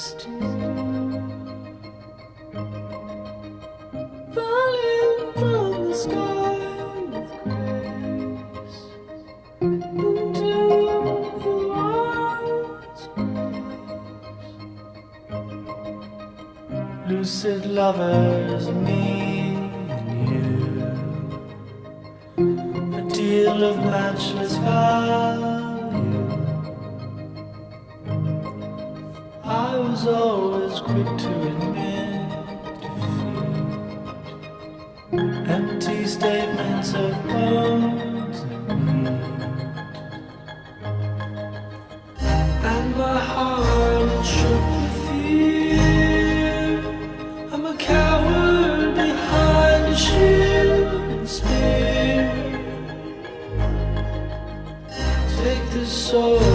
majesty, falling from the sky with grace into the wild's grace. Lucid lovers, me and you, a deal of matchless value. I was always quick to admit defeat, empty statements of bones and meat, and my heart it shook with fear. I'm a coward behind a shield and spear. Take this sword